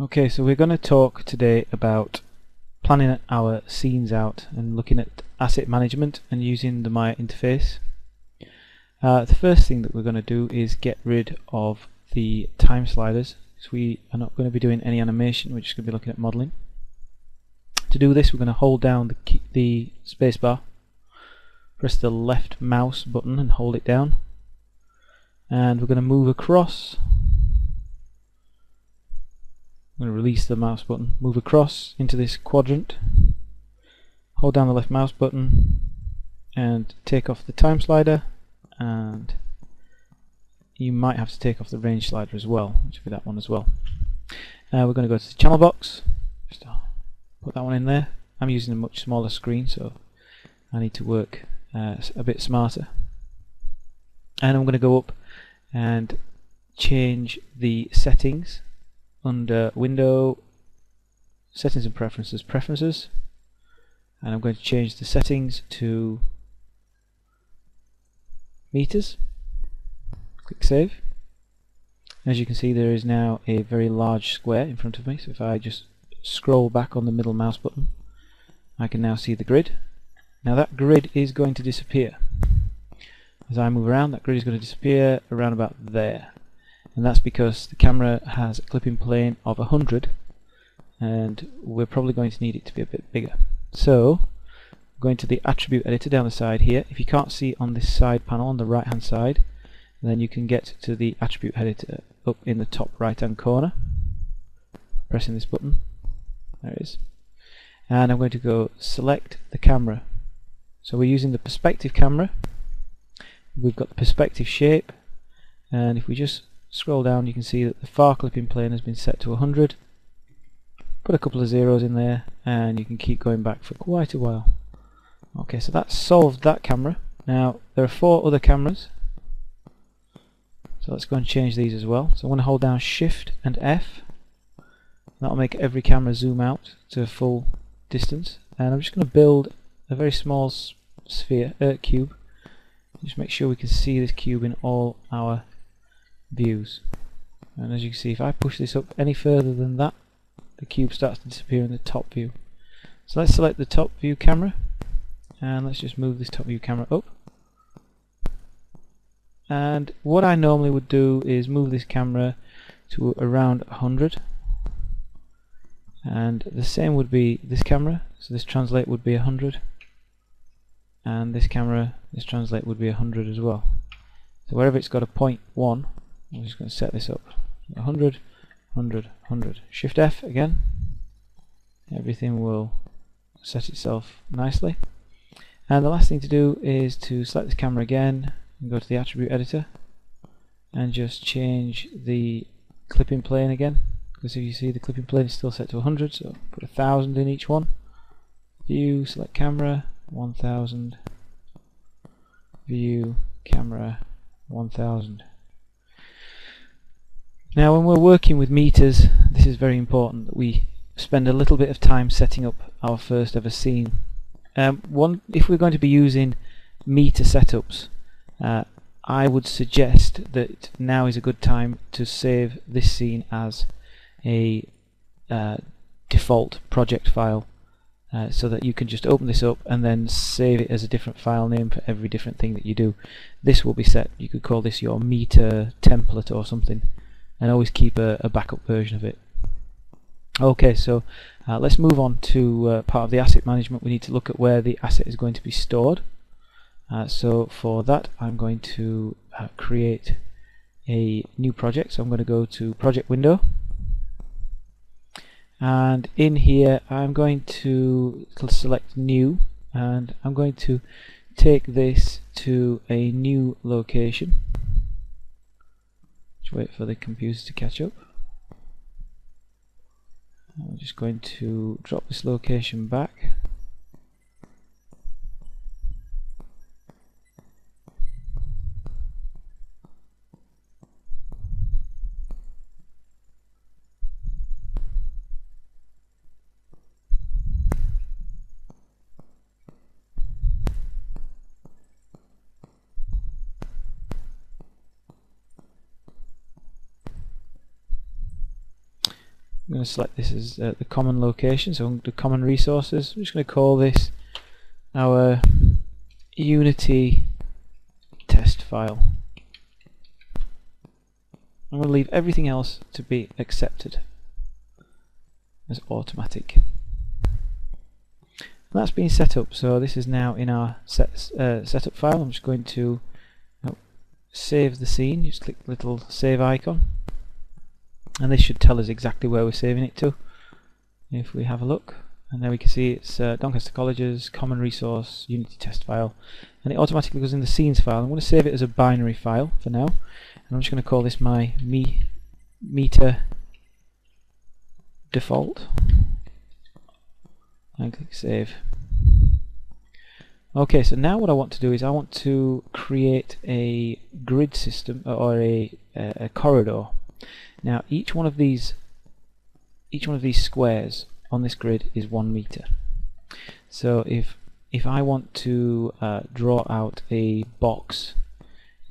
Okay, so we're going to talk today about planning our scenes out and looking at asset management and using the Maya interface. The first thing that we're going to do is get rid of the time sliders, so we are not going to be doing any animation. We're just going to be looking at modeling. To do this, we're going to hold down the spacebar, press the left mouse button and hold it down, and we're going to move across. I'm going to release the mouse button, move across into this quadrant, hold down the left mouse button and take off the time slider, and you might have to take off the range slider as well, which will be that one as well. We're going to go to the channel box, just put that one in there. I'm using a much smaller screen, so I need to work a bit smarter. And I'm going to go up and change the settings under Window, Settings and Preferences, and I'm going to change the settings to meters. Click Save. As you can see, there is now a very large square in front of me, so if I just scroll back on the middle mouse button, I can now see the grid. Now that grid is going to disappear. As I move around, that grid is going to disappear around about there. And that's because the camera has a clipping plane of 100 and we're probably going to need it to be a bit bigger. So going to the attribute editor down the side here. If you can't see on this side panel on the right hand side, then you can get to the attribute editor up in the top right hand corner, pressing this button. There it is. And I'm going to go select the camera. So we're using the perspective camera. We've got the perspective shape, and if we just scroll down, you can see that the far clipping plane has been set to 100. Put a couple of zeros in there and you can keep going back for quite a while. Okay, so that's solved that camera. Now there are 4 other cameras, so let's go and change these as well. So I'm going to hold down Shift and F. That'll make every camera zoom out to full distance, and I'm just going to build a very small sphere, cube. Just make sure we can see this cube in all our views, and as you can see, if I push this up any further than that, the cube starts to disappear in the top view. So let's select the top view camera and let's just move this top view camera up. And what I normally would do is move this camera to around 100, and the same would be this camera. So this translate would be 100, and this camera, this translate would be 100 as well. So wherever it's got a 0.1, I'm just going to set this up 100, 100, 100. Shift F again. Everything will set itself nicely. And the last thing to do is to select this camera again and go to the attribute editor and just change the clipping plane again, because if you see, the clipping plane is still set to 100, so put 1000 in each one. View, select camera, 1000. View, camera, 1000. Now when we're working with meters, this is very important that we spend a little bit of time setting up our first ever scene. If we're going to be using meter setups, I would suggest that now is a good time to save this scene as a default project file, so that you can just open this up and then save it as a different file name for every different thing that you do. This will be set, you could call this your meter template or something, and always keep a backup version of it. Okay, so let's move on to part of the asset management. We need to look at where the asset is going to be stored. So for that, I'm going to create a new project. So I'm going to go to Project Window, and in here I'm going to select New, and I'm going to take this to a new location. Just wait for the computer to catch up. I'm just going to drop this location back. I'm going to select this as the common location, so under common resources, I'm just going to call this our Unity test file. I'm going to leave everything else to be accepted as automatic. And that's been set up, so this is now in our setup file. I'm just going to save the scene. Just click the little save icon, and this should tell us exactly where we're saving it to. If we have a look, and there we can see it's Doncaster College's common resource Unity test file, and it automatically goes in the scenes file. I'm going to save it as a binary file for now, and I'm just going to call this my meter default, and click save. Okay, so now what I want to do is I want to create a grid system, or a corridor. Now each one of these squares on this grid is 1 meter. So if I want to draw out a box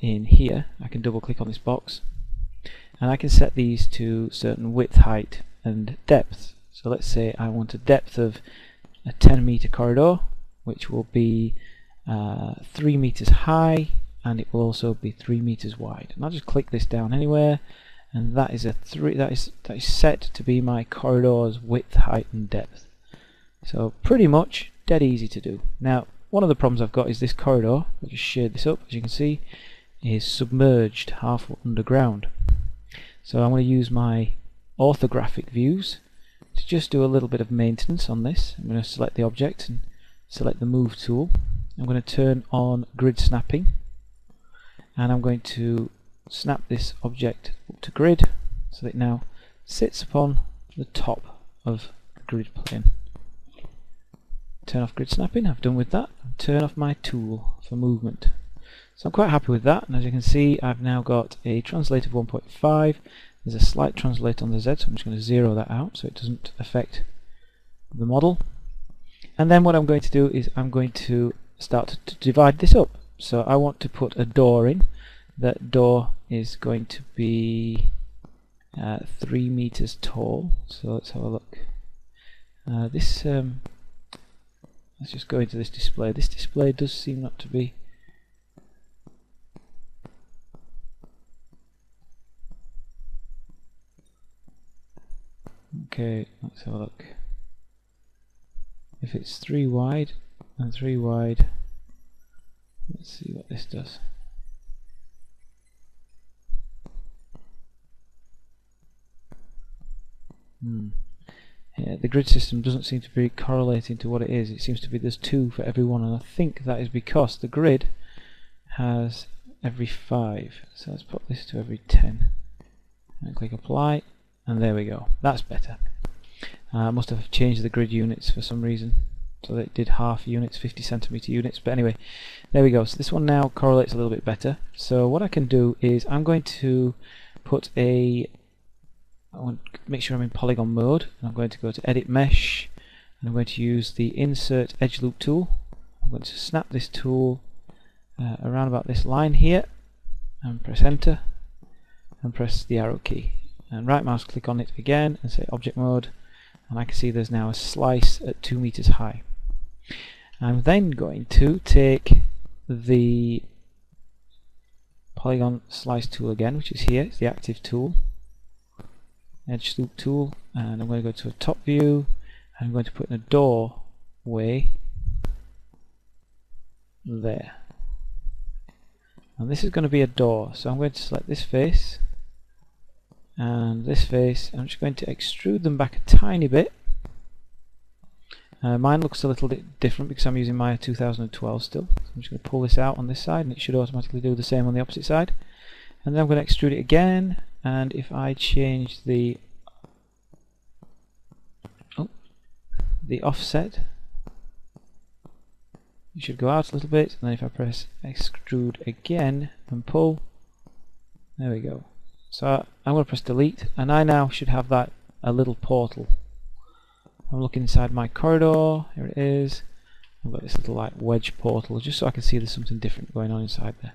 in here, I can double click on this box, and I can set these to certain width, height and depth. So let's say I want a depth of a 10 meter corridor, which will be 3 meters high, and it will also be 3 meters wide. And I'll just click this down anywhere, and that is that is set to be my corridor's width, height and depth. So pretty much dead easy to do. Now one of the problems I've got is this corridor, I'll just shade this up, as you can see, is submerged half underground. So I'm going to use my orthographic views to just do a little bit of maintenance on this. I'm going to select the object and select the move tool. I'm going to turn on grid snapping, and I'm going to snap this object up to grid so that it now sits upon the top of the grid plane. Turn off grid snapping, I've done with that, and turn off my tool for movement. So I'm quite happy with that, and as you can see I've now got a translate of 1.5. There's a slight translate on the Z, so I'm just going to zero that out so it doesn't affect the model. And then what I'm going to do is I'm going to start to divide this up. So I want to put a door in. That door is going to be 3 meters tall. So let's have a look. Let's just go into this display. This display does seem not to be. Okay, let's have a look. If it's 3 wide and 3 wide, let's see what this does. Yeah, the grid system doesn't seem to be correlating to what it is. It seems to be there's 2 for every one, and I think that is because the grid has every 5. So let's put this to every 10 and click apply, and there we go. That's better. I must have changed the grid units for some reason, so that it did half units, 50 centimeter units, but anyway, there we go. So this one now correlates a little bit better. So what I can do is I'm going to put I want to make sure I'm in polygon mode, and I'm going to go to edit mesh, and I'm going to use the insert edge loop tool. I'm going to snap this tool around about this line here, and press enter, and press the arrow key, and right mouse click on it again and say object mode, and I can see there's now a slice at 2 meters high. I'm then going to take the polygon slice tool again, which is here, it's the active tool, edge loop tool, and I'm going to go to a top view, and I'm going to put in a doorway there. And this is going to be a door, so I'm going to select this face and this face. I'm just going to extrude them back a tiny bit. Mine looks a little bit different because I'm using Maya 2012 still. So I'm just going to pull this out on this side, and it should automatically do the same on the opposite side. And then I'm going to extrude it again, and if I change the offset, it should go out a little bit, and then if I press extrude again and pull, there we go. So I'm going to press delete, and I now should have that a little portal. I'm looking inside my corridor, here it is. I've got this little like wedge portal just so I can see there's something different going on inside there.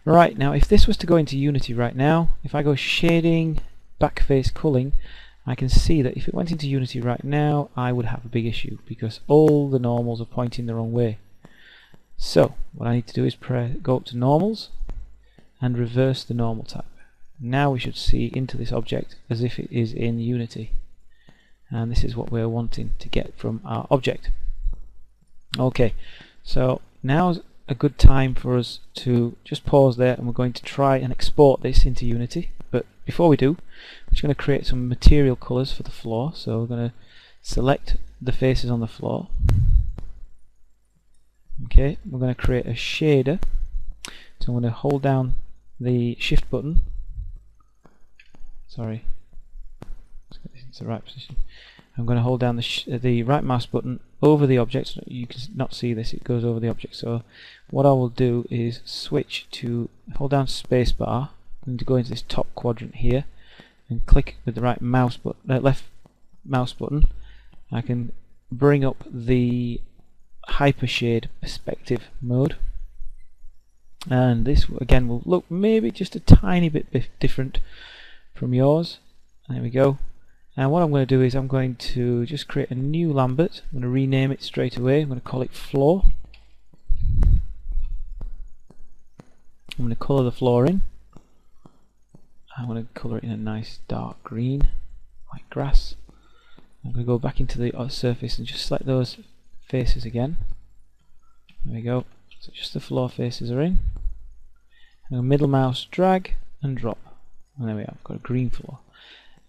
Right, now if this was to go into Unity right now, if I go shading, backface culling, I can see that if it went into Unity right now, I would have a big issue because all the normals are pointing the wrong way. So what I need to do is go up to normals and reverse the normal type. Now we should see into this object as if it is in Unity, and this is what we're wanting to get from our object. Okay, so now's a good time for us to just pause there, and we're going to try and export this into Unity. But before we do, we're just going to create some material colors for the floor. So we're going to select the faces on the floor. Okay, we're going to create a shader. So I'm going to hold down the shift button. Sorry, let's get this into the right position. I'm going to hold down the right mouse button over the object. So you can not see this, it goes over the object. So what I will do is switch to hold down spacebar and to go into this top quadrant here and click with the right mouse button, left mouse button. I can bring up the hypershade perspective mode, and this again will look maybe just a tiny bit different from yours. There we go. And what I'm going to do is I'm going to just create a new Lambert. I'm going to rename it straight away. I'm going to call it floor. I'm going to colour the floor in. I'm going to colour it in a nice dark green, like grass. I'm going to go back into the surface and just select those faces again. There we go. So just the floor faces are in. And middle mouse drag and drop. And there we are. I've got a green floor.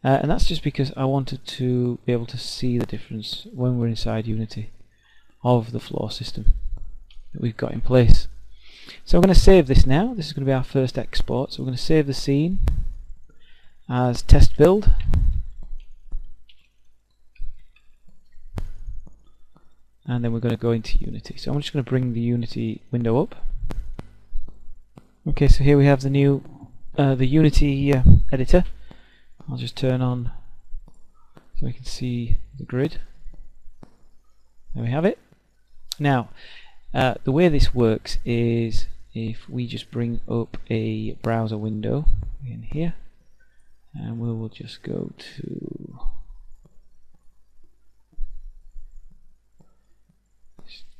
And that's just because I wanted to be able to see the difference when we're inside Unity of the floor system that we've got in place. So we're going to save this now. This is going to be our first export. So we're going to save the scene as test build. And then we're going to go into Unity. So I'm just going to bring the Unity window up. Okay, so here we have the new the Unity editor. I'll just turn on so we can see the grid. There we have it. Now, the way this works is if we just bring up a browser window in here, and we will just go to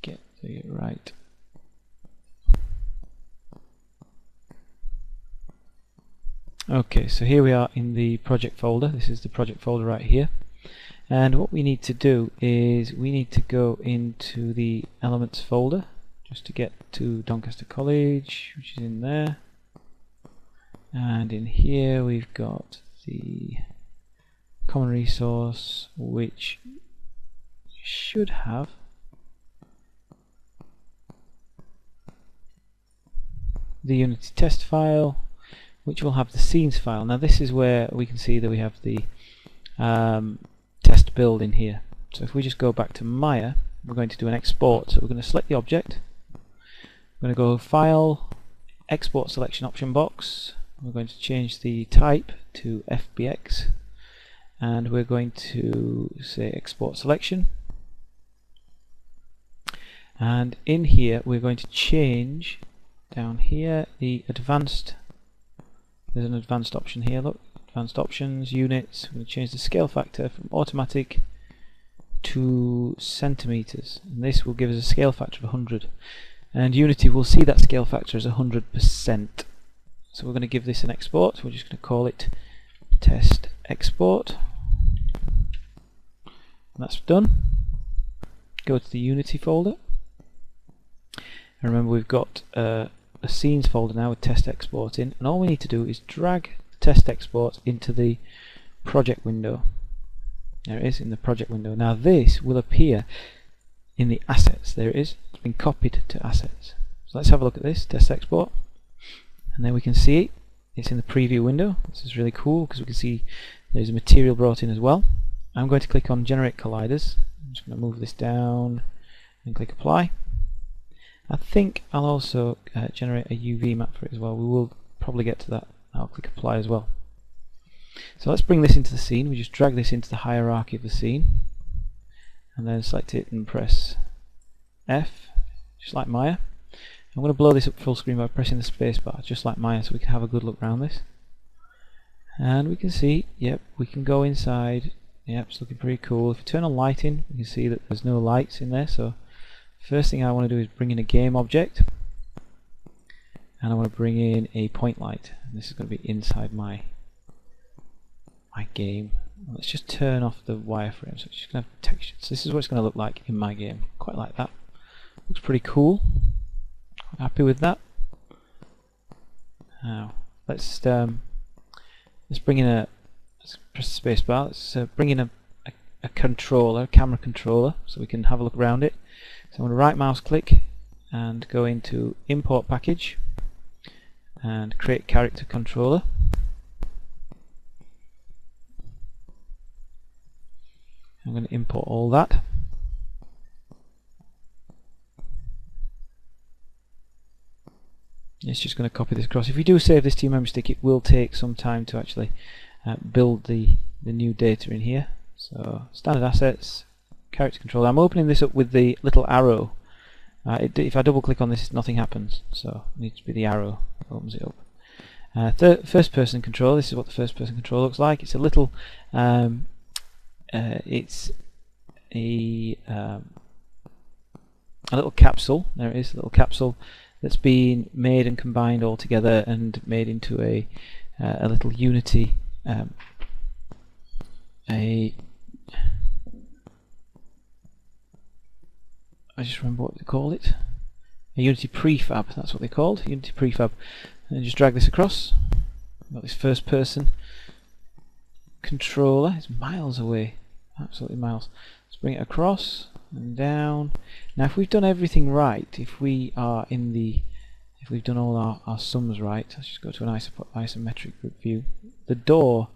get it right. Okay, so here we are in the project folder. This is the project folder right here. And what we need to do is we need to go into the elements folder just to get to Doncaster College, which is in there. And in here we've got the common resource, which should have the Unity test file, which will have the scenes file. Now this is where we can see that we have the test build in here. So if we just go back to Maya, we're going to do an export. So we're going to select the object, we're going to go File, Export Selection option box, we're going to change the type to FBX, and we're going to say Export Selection, and in here we're going to change down here the advanced. There's an advanced option here, look, advanced options, units. We're going to change the scale factor from automatic to centimeters, and this will give us a scale factor of 100, and Unity will see that scale factor as 100%. So we're going to give this an export. We're just going to call it test export, and that's done. Go to the Unity folder, and remember we've got a scenes folder now with test export in, and all we need to do is drag the test export into the project window. There it is in the project window. Now this will appear in the assets. There it is. It's been copied to assets. So let's have a look at this test export, and then we can see it's in the preview window. This is really cool because we can see there's a material brought in as well. I'm going to click on generate colliders. I'm just going to move this down and click apply. I think I'll also generate a UV map for it as well. We will probably get to that. I'll click apply as well. So let's bring this into the scene. We just drag this into the hierarchy of the scene, and then select it and press F, just like Maya. I'm going to blow this up full screen by pressing the space bar, just like Maya, so we can have a good look around this. And we can see, yep, we can go inside. Yep, it's looking pretty cool. If you turn on lighting, you can see that there's no lights in there. So first thing I want to do is bring in a game object, and I want to bring in a point light. And this is going to be inside my game. Let's just turn off the wireframe, so it's just going to have textures. So this is what it's going to look like in my game. Quite like that. Looks pretty cool. Happy with that. Now let's bring in let's press the spacebar. Let's bring in a controller, a camera controller, so we can have a look around it. So I'm going to right mouse click and go into import package and create character controller. I'm going to import all that. It's just going to copy this across. If you do save this to your memory stick, it will take some time to actually build the new data in here. So standard assets, character controller. I'm opening this up with the little arrow. If I double click on this, nothing happens. So it needs to be the arrow that opens it up. First person controller. This is what the first person controller looks like. It's a little it's a little capsule. There it is, a little capsule that's been made and combined all together and made into a little Unity I just remember what they called it. A Unity prefab, that's what they called, Unity prefab. And just drag this across. Got this first person controller. It's miles away, absolutely miles. Let's bring it across and down. Now if we've done everything right, if we've done all our sums right, let's just go to an isometric view. The door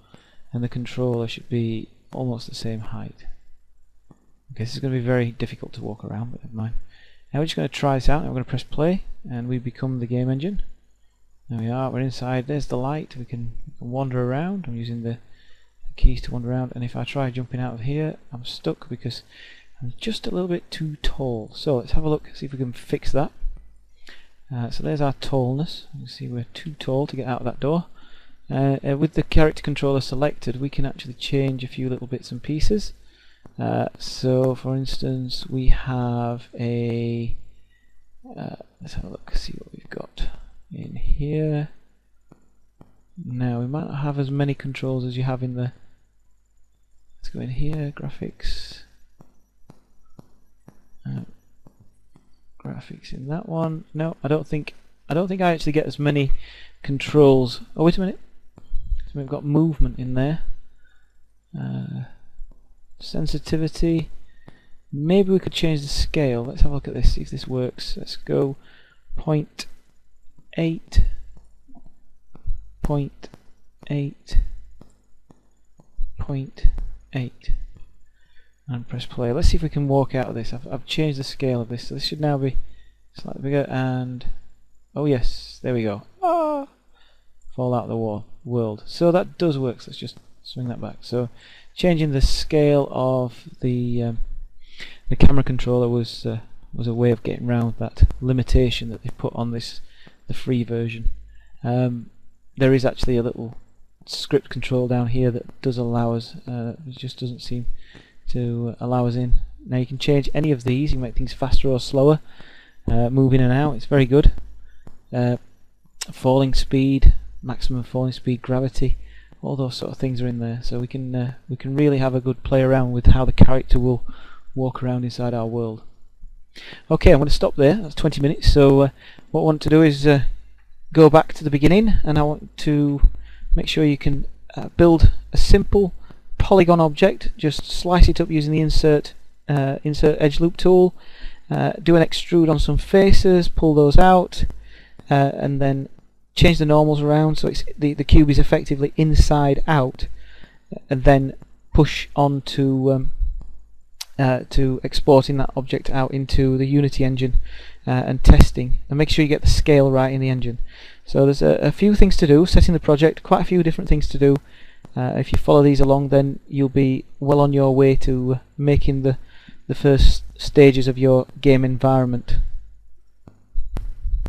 and the controller should be almost the same height. Okay, this is going to be very difficult to walk around, but never mind. Now we're just going to try this out. Now we're going to press play, and we become the game engine. There we are. We're inside. There's the light. We can wander around. I'm using the keys to wander around, and if I try jumping out of here, I'm stuck because I'm just a little bit too tall. So let's have a look, see if we can fix that. So there's our tallness. You can see we're too tall to get out of that door. With the character controller selected, we can actually change a few little bits and pieces. So for instance, we have a let's have a look, see what we've got in here. Now we might not have as many controls as you have in the, let's go in here, graphics, graphics in that one. No, I don't think I actually get as many controls. Oh wait a minute, so we've got movement in there. Sensitivity, maybe we could change the scale. Let's have a look at this, see if this works. Let's go 0.8, 0.8, 0.8, and press play. Let's see if we can walk out of this. I've changed the scale of this, so this should now be slightly bigger, and oh yes, there we go. Ah! Fall out of the world. So that does work. So let's just swing that back. So changing the scale of the camera controller was a way of getting around that limitation that they put on the free version. There is actually a little script control down here that does allow us. It just doesn't seem to allow us in. Now you can change any of these. You can make things faster or slower. Move in and out. It's very good. Falling speed, maximum falling speed, gravity. All those sort of things are in there, so we can really have a good play around with how the character will walk around inside our world. Okay, I'm going to stop there. That's 20 minutes. So what I want to do is go back to the beginning, and I want to make sure you can build a simple polygon object. Just slice it up using the insert edge loop tool. Do an extrude on some faces, pull those out, and then change the normals around so it's the cube is effectively inside out, and then push on to exporting that object out into the Unity engine and testing, and make sure you get the scale right in the engine. So there's a few things to do, setting the project, quite a few different things to do. If you follow these along, then you'll be well on your way to making the first stages of your game environment.